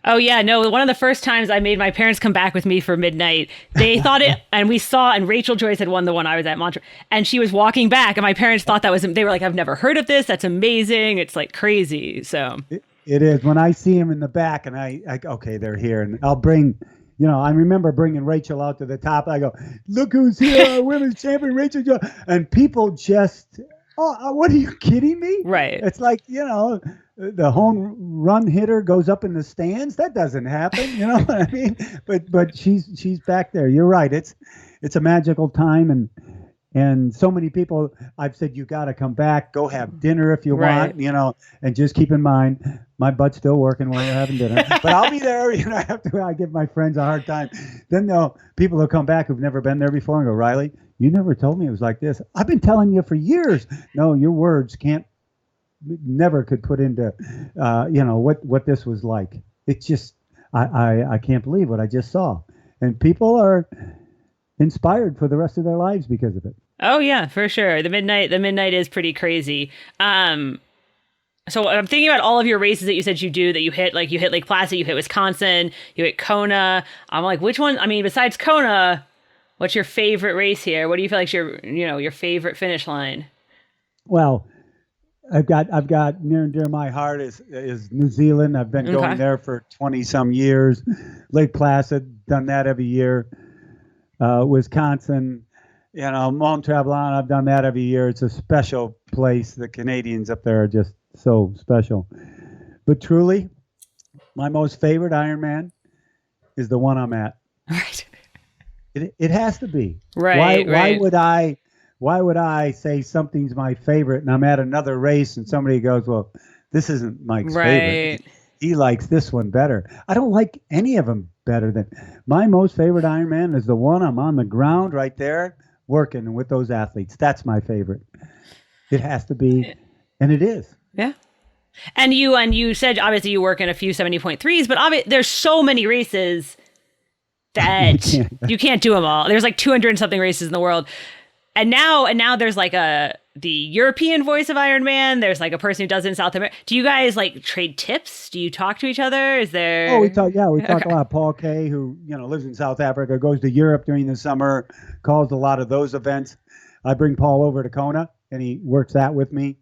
Oh, yeah. No, one of the first times I made my parents come back with me for midnight, they thought it, and we saw, and Rachel Joyce had won the one I was at Montreal, and she was walking back, and my parents thought they were like, I've never heard of this. That's amazing. It's like crazy. So it is. When I see him in the back, and I okay, they're here, and I'll bring, I remember bringing Rachel out to the top. I go, look who's here, our women's champion, Rachel Joyce. And people just, what are you kidding me? Right. It's like, the home run hitter goes up in the stands. That doesn't happen. You know what I mean? But she's back there. You're right. It's a magical time, and so many people. I've said you got to come back. Go have dinner if you want. And just keep in mind my butt's still working while you're having dinner. But I'll be there. I give my friends a hard time. Then people will come back who've never been there before and go, Reilly, you never told me it was like this. I've been telling you for years. No, your words never could put into, what this was like. It's just, I can't believe what I just saw. And people are inspired for the rest of their lives because of it. Oh yeah, for sure. The midnight is pretty crazy. So I'm thinking about all of your races that you said you do, that you hit Lake Placid, you hit Wisconsin, you hit Kona. I'm like, which one? I mean, besides Kona, what's your favorite race here? What do you feel like your favorite finish line? Well, I've got near and dear my heart is New Zealand. I've been going there for 20 some years. Lake Placid, done that every year. Wisconsin, Mont Tremblant, I've done that every year. It's a special place. The Canadians up there are just so special. But truly, my most favorite Ironman is the one I'm at. Right. It has to be. Right. Why would I say something's my favorite and I'm at another race and somebody goes, well, this isn't Mike's favorite. He likes this one better. I don't like any of them better than my most favorite Ironman is the one I'm on the ground right there working with those athletes. That's my favorite. It has to be, and it is. Yeah. And you said obviously you work in a few 70.3s, but there's so many races that you can't do them all. There's like 200 and something races in the world. And now there's like the European Voice of Ironman. There's like a person who does it in South America. Do you guys like trade tips? Do you talk to each other? Is there? Oh, we talk a lot. Paul Kay, who lives in South Africa, goes to Europe during the summer, calls a lot of those events. I bring Paul over to Kona, and he works that with me.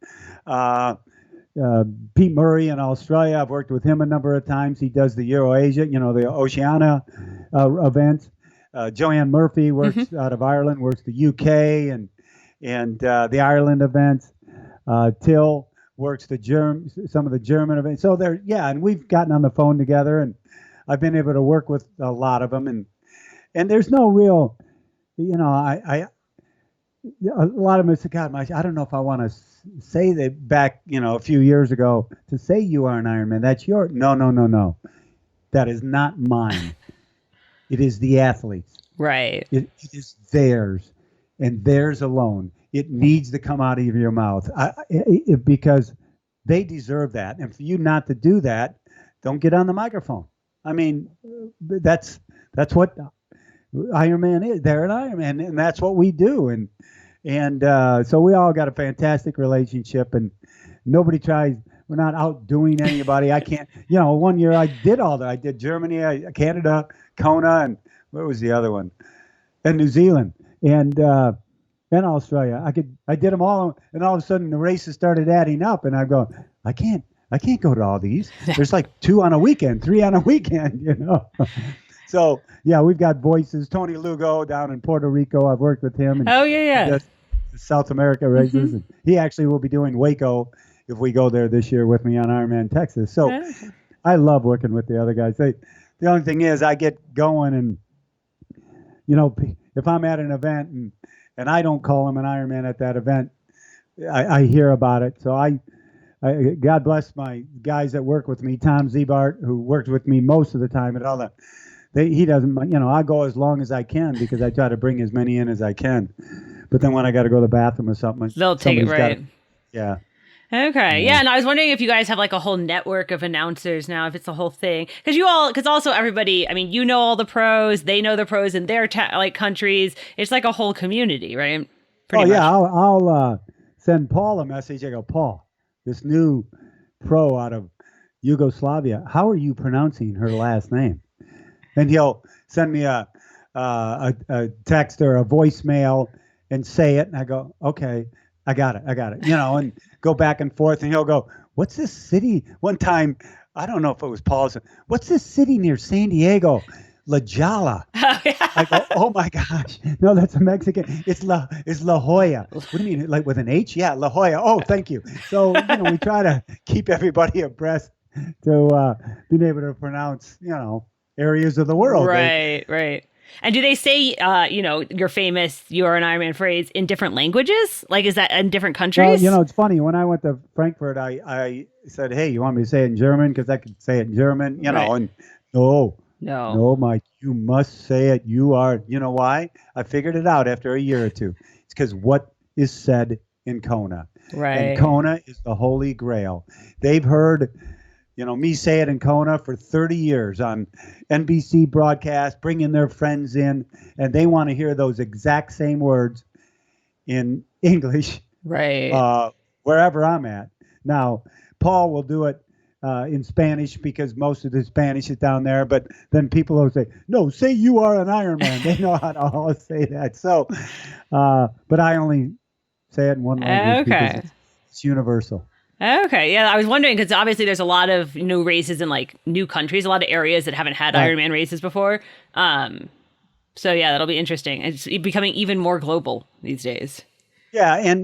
Pete Murray in Australia, I've worked with him a number of times. He does the EuroAsia, the Oceania events. Joanne Murphy works out of Ireland, works the UK and the Ireland events. Till works some of the German events. So and we've gotten on the phone together, and I've been able to work with a lot of them. and there's no real, I a lot of them say, God, I don't know if I want to say that back, a few years ago, to say you are an Ironman. That's your, no. That is not mine. It is the athletes. Right. It is theirs, and theirs alone. It needs to come out of your mouth because they deserve that. And for you not to do that, don't get on the microphone. I mean, that's what Ironman is. They're an Ironman, and that's what we do. And so we all got a fantastic relationship, and nobody tries. We're not outdoing anybody. I can't. One year I did all that. I did Germany, Canada, Kona, and where was the other one? And New Zealand, and Australia. I did them all, and all of a sudden the races started adding up, and I'm going, I can't go to all these. There's like 2 on a weekend, 3 on a weekend, So yeah, we've got voices. Tony Lugo down in Puerto Rico. I've worked with him. And oh yeah. South America races, and he actually will be doing Waco if we go there this year with me on Ironman Texas. So I love working with the other guys. The only thing is, I get going, and if I'm at an event and I don't call him an Ironman at that event, I hear about it. So I God bless my guys that work with me, Tom Zebart, who works with me most of the time at all that. He doesn't, I go as long as I can because I try to bring as many in as I can. But then when I got to go to the bathroom or something, they'll take it right. Yeah. Okay. Yeah. And I was wondering if you guys have like a whole network of announcers now, if it's the whole thing. Because also everybody, I mean, all the pros, they know the pros in their countries. It's like a whole community, right? Pretty much. I'll send Paul a message. I go, Paul, this new pro out of Yugoslavia, how are you pronouncing her last name? And he'll send me a text or a voicemail and say it. And I go, okay, I got it. And go back and forth. And he'll go, what's this city? One time, I don't know if it was Paul's. What's this city near San Diego? La Jolla. Oh, yeah. I go, oh my gosh. No, that's a Mexican. It's La Jolla. What do you mean? Like with an H? Yeah, La Jolla. Oh, thank you. So, we try to keep everybody abreast to being able to pronounce, areas of the world. Right. And do they say, your famous "you are an Ironman" phrase in different languages? Like, is that in different countries? Well, it's funny. When I went to Frankfurt, I said, hey, you want me to say it in German? Because I could say it in German, and no, Mike, you must say it. You are, why? I figured it out after a year or two. It's because what is said in Kona. Right. And Kona is the holy grail. They've heard me say it in Kona for 30 years on NBC broadcast, bringing their friends in, and they want to hear those exact same words in English, right? Wherever I'm at. Now, Paul will do it in Spanish because most of the Spanish is down there, but then people will say, no, say you are an Ironman. They know how to all say that. So, but I only say it in one language because it's universal. Okay. Yeah. I was wondering because obviously there's a lot of new races in like new countries, a lot of areas that haven't had Ironman races before. So yeah, that'll be interesting. It's becoming even more global these days. Yeah.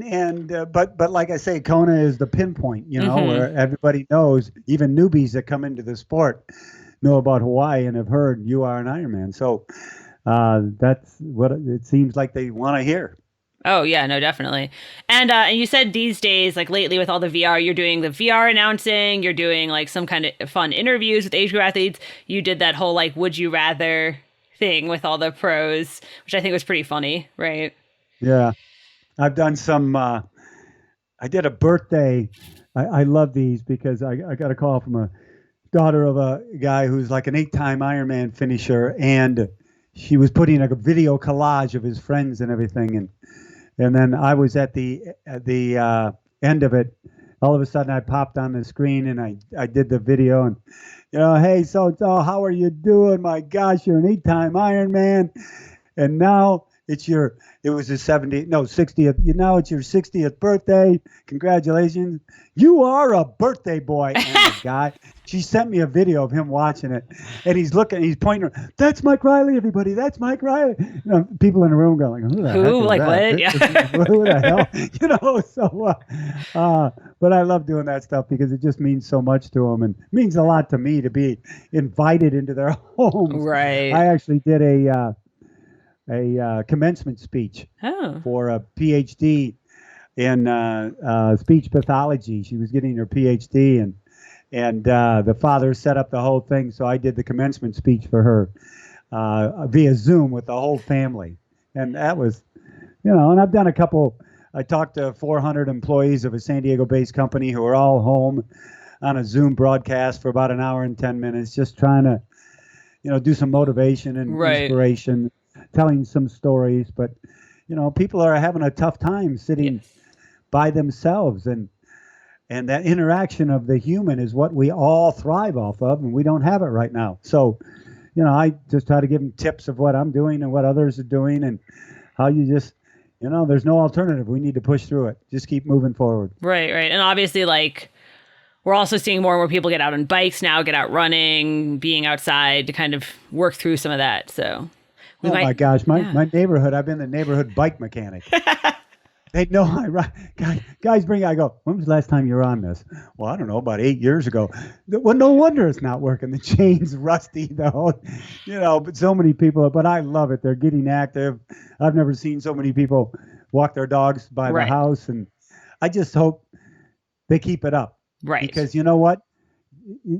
But like I say, Kona is the pinpoint, where everybody knows, even newbies that come into the sport know about Hawaii and have heard you are an Ironman. So that's what it seems like they want to hear. Oh, yeah, no, definitely. And you said these days, like lately with all the VR, you're doing the VR announcing, you're doing like some kind of fun interviews with age group athletes. You did that whole like, would you rather thing with all the pros, which I think was pretty funny, right? Yeah. I've done some, I did a birthday. I love these because I got a call from a daughter of a guy who's like an 8-time Ironman finisher. And she was putting a video collage of his friends and everything. And then I was at the end of it. All of a sudden, I popped on the screen and I did the video and, hey, so how are you doing? My gosh, you're an 8-time Ironman, and now it was his 60th. Now it's your 60th birthday. Congratulations. You are a birthday boy. And the guy, she sent me a video of him watching it, and he's pointing. That's Mike Reilly, everybody. That's Mike Reilly. People in the room going, who the heck is like that? what? Yeah. Who the hell? So, but I love doing that stuff because it just means so much to them, and means a lot to me to be invited into their homes. Right. I actually did a a commencement speech Oh. for a PhD in speech pathology. She was getting her PhD, and the father set up the whole thing. So I did the commencement speech for her via Zoom with the whole family, and that was, and I've done a couple. I talked to 400 employees of a San Diego-based company who are all home on a Zoom broadcast for about an hour and 10 minutes, just trying to, do some motivation and inspiration, telling some stories. But, people are having a tough time sitting by themselves, and that interaction of the human is what we all thrive off of, and we don't have it right now. So, I just try to give them tips of what I'm doing and what others are doing, and how you just, there's no alternative. We need to push through it. Just keep moving forward. Right. And obviously, we're also seeing more and more people get out on bikes now, get out running, being outside to kind of work through some of that. So, my gosh, my neighborhood, I've been the neighborhood bike mechanic. They know I ride. Guys I go, when was the last time you were on this? Well, I don't know, about 8 years ago. Well, no wonder it's not working. The chain's rusty, though. But so many people, but I love it. They're getting active. I've never seen so many people walk their dogs by the house. And I just hope they keep it up. Right. Because you know what?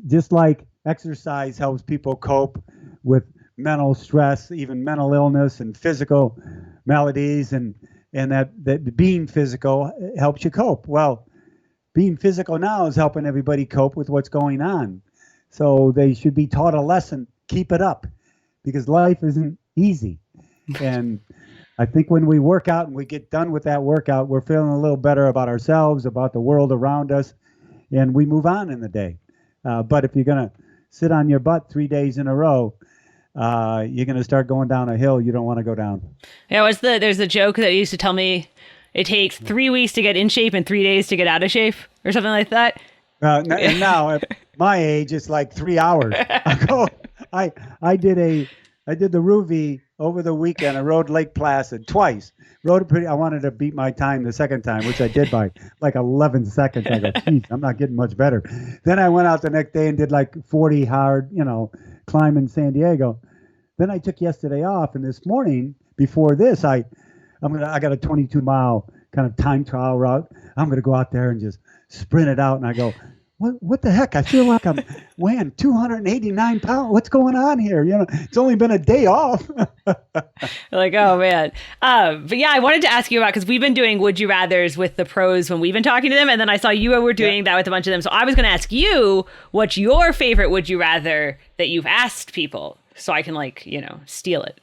Just like exercise helps people cope with mental stress, even mental illness and physical maladies, and that being physical helps you cope. Well, being physical now is helping everybody cope with what's going on. So they should be taught a lesson. Keep it up, because life isn't easy. And I think when we work out and we get done with that workout, we're feeling a little better about ourselves, about the world around us, and we move on in the day. But if you're going to sit on your butt 3 days in a row, you're going to start going down a hill you don't want to go down. Yeah, there's a joke that used to tell me it takes 3 weeks to get in shape and 3 days to get out of shape, or something like that. And now at my age, it's like 3 hours. I did the Ruby over the weekend. I rode Lake Placid twice. I wanted to beat my time the second time, which I did by like 11 seconds. I go, geez, I'm not getting much better. Then I went out the next day and did like 40 hard, climb in San Diego. Then I took yesterday off, and this morning before this, I got a 22-mile kind of time trial route. I'm gonna go out there and just sprint it out. And I go, what the heck? I feel like I'm weighing 289 pounds. What's going on here? It's only been a day off. Like, oh man. But yeah, I wanted to ask you about, because we've been doing Would You Rathers with the pros when we've been talking to them. And then I saw you were doing that with a bunch of them. So I was going to ask you, what's your favorite Would You Rather that you've asked people, so I can steal it.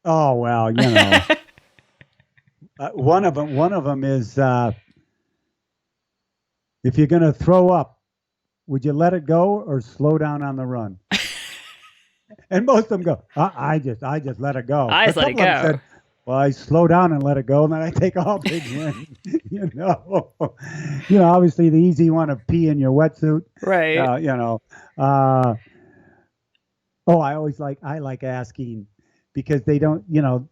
Oh, well, one of them is, if you're going to throw up, would you let it go or slow down on the run? And most of them go, I just let it go. I just let it go. Said, well, I slow down and let it go, and then I take all big win. Obviously the easy one of pee in your wetsuit. Right. I like asking, because they don't,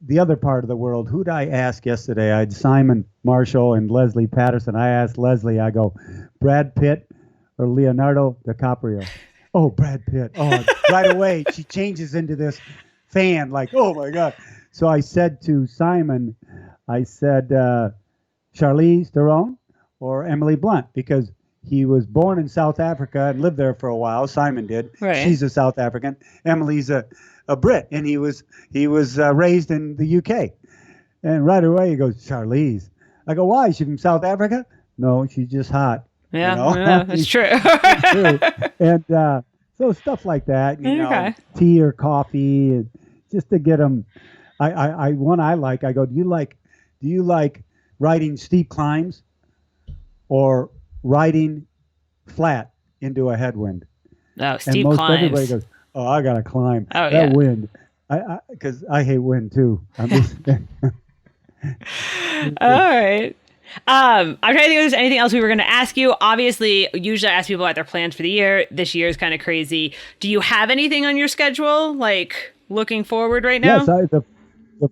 the other part of the world. Who'd I ask yesterday? I had Simon Marshall and Leslie Patterson. I asked Leslie, I go, Brad Pitt or Leonardo DiCaprio? Oh, Brad Pitt. Oh, right away she changes into this fan, like, oh my God. So I said to Simon, Charlize Theron or Emily Blunt, because he was born in South Africa and lived there for a while. Simon did. Right. She's a South African. Emily's a Brit, and he was raised in the UK. And right away he goes, Charlize. I go, why? Is she from South Africa? No, she's just hot. Yeah, yeah, that's true. And so stuff like that, Okay. Tea or coffee, and just to get them. I go, do you like riding steep climbs or riding flat into a headwind? Oh, steep and climbs. Everybody goes, oh, I gotta climb. Oh, that yeah. wind. Because I hate wind too. I'm just All right. I'm trying to think if there's anything else we were going to ask you. Obviously, usually I ask people about their plans for the year. This year is kind of crazy. Do you have anything on your schedule, like looking forward right now? Yes, the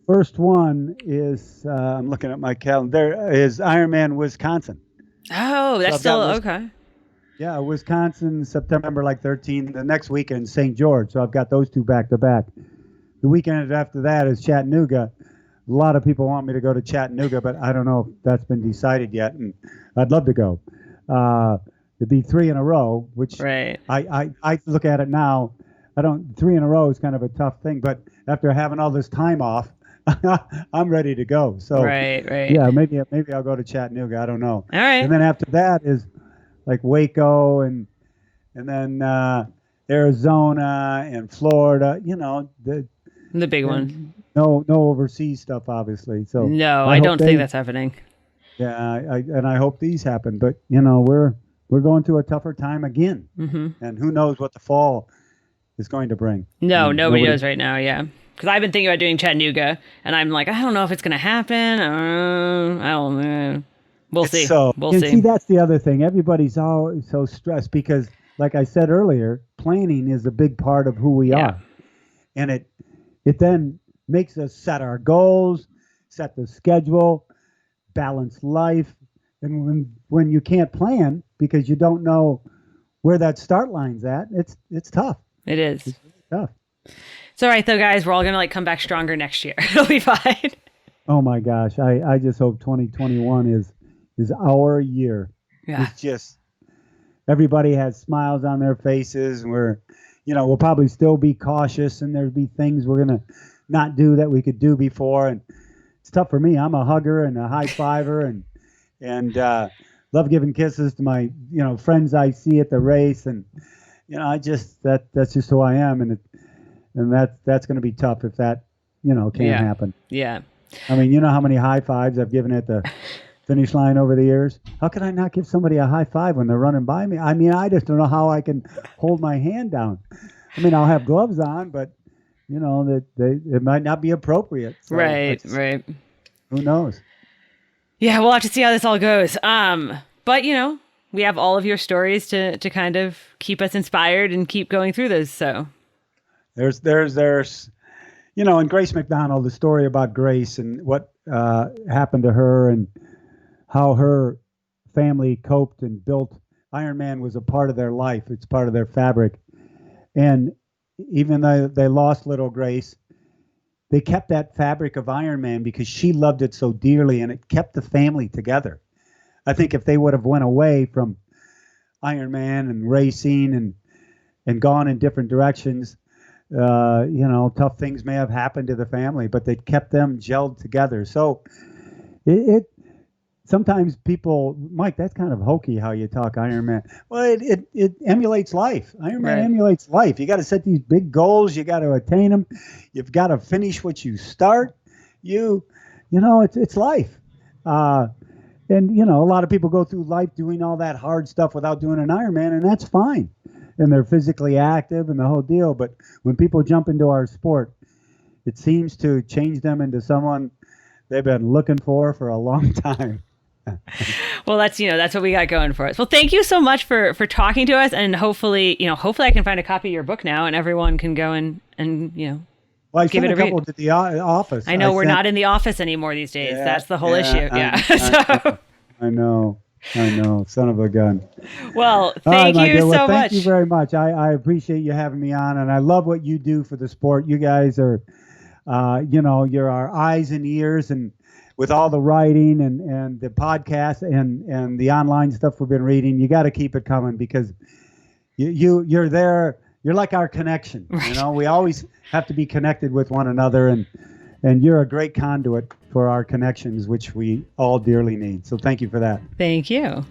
first one is, I'm looking at my calendar, is Ironman Wisconsin. Oh, that's still okay. Yeah, Wisconsin, September 13th. The next weekend, St. George. So I've got those two back to back. the weekend after that is Chattanooga. A lot of people want me to go to Chattanooga, but I don't know if that's been decided yet, and I'd love to go. It'd be 3 in a row, which right. I look at it now. 3 in a row is kind of a tough thing, but after having all this time off, I'm ready to go. So right. Yeah, maybe I'll go to Chattanooga. I don't know. All right. And then after that is like Waco and then Arizona and Florida. You know, the big one. No overseas stuff, obviously. So no, I don't think that's happening. Yeah, I hope these happen. But you know, we're going through a tougher time again, and who knows what the fall is going to bring. No, nobody knows right now. Yeah. Because I've been thinking about doing Chattanooga, and I'm like, I don't know if it's going to happen. I don't know. We'll see. We'll see. See, that's the other thing. Everybody's always so stressed because, like I said earlier, planning is a big part of who we are. And it then makes us set our goals, set the schedule, balance life. And when you can't plan because you don't know where that start line's at, it's tough. It is. It's really tough. It's all right, though, guys. We're all going to come back stronger next year. It'll be fine. Oh, my gosh. I just hope 2021 is our year. Yeah. It's just everybody has smiles on their faces. And we'll probably still be cautious, and there'll be things we're going to not do that we could do before. And it's tough for me. I'm a hugger and a high fiver and love giving kisses to my, friends I see at the race. And, that's just who I am. And that's going to be tough if that, can't happen. Yeah. I mean, you know how many high fives I've given at the finish line over the years? How can I not give somebody a high five when they're running by me? I mean, I just don't know how I can hold my hand down. I mean, I'll have gloves on, but it might not be appropriate. So right. Who knows? Yeah, we'll have to see how this all goes. But we have all of your stories to kind of keep us inspired and keep going through those. So there's and Grace McDonald, the story about Grace and what happened to her and how her family coped and built. Ironman was a part of their life. It's part of their fabric. And even though they lost little Grace, they kept that fabric of Ironman because she loved it so dearly, and it kept the family together. I think if they would have went away from Ironman and racing and gone in different directions, tough things may have happened to the family, but they kept them gelled together. So it sometimes people, Mike, that's kind of hokey how you talk Ironman. Well, it emulates life. Ironman emulates life. You got to set these big goals. You got to attain them. You've got to finish what you start. It's life. And, a lot of people go through life doing all that hard stuff without doing an Ironman, and that's fine. And they're physically active and the whole deal. But when people jump into our sport, it seems to change them into someone they've been looking for a long time. Well, that's what we got going for us. Well, thank you so much for talking to us. And hopefully I can find a copy of your book now and everyone can go and well, I give sent it a couple read. To the office. I know we're not in the office anymore these days. Yeah, that's the whole issue. Yeah. I know. Son of a gun. Well, thank you so much. Thank you very much. I appreciate you having me on, and I love what you do for the sport. You guys are, you're our eyes and ears, and with all the writing and the podcast and the online stuff we've been reading, you got to keep it coming because you're there. You're like our connection. Right. We always have to be connected with one another, and you're a great conduit for our connections, which we all dearly need. So thank you for that. Thank you.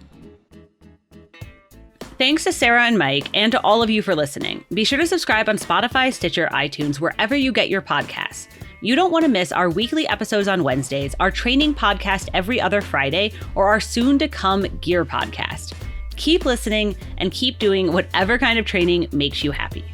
Thanks to Sara and Mike, and to all of you for listening. Be sure to subscribe on Spotify, Stitcher, iTunes, wherever you get your podcasts. You don't want to miss our weekly episodes on Wednesdays, our training podcast every other Friday, or our soon-to-come gear podcast. Keep listening and keep doing whatever kind of training makes you happy.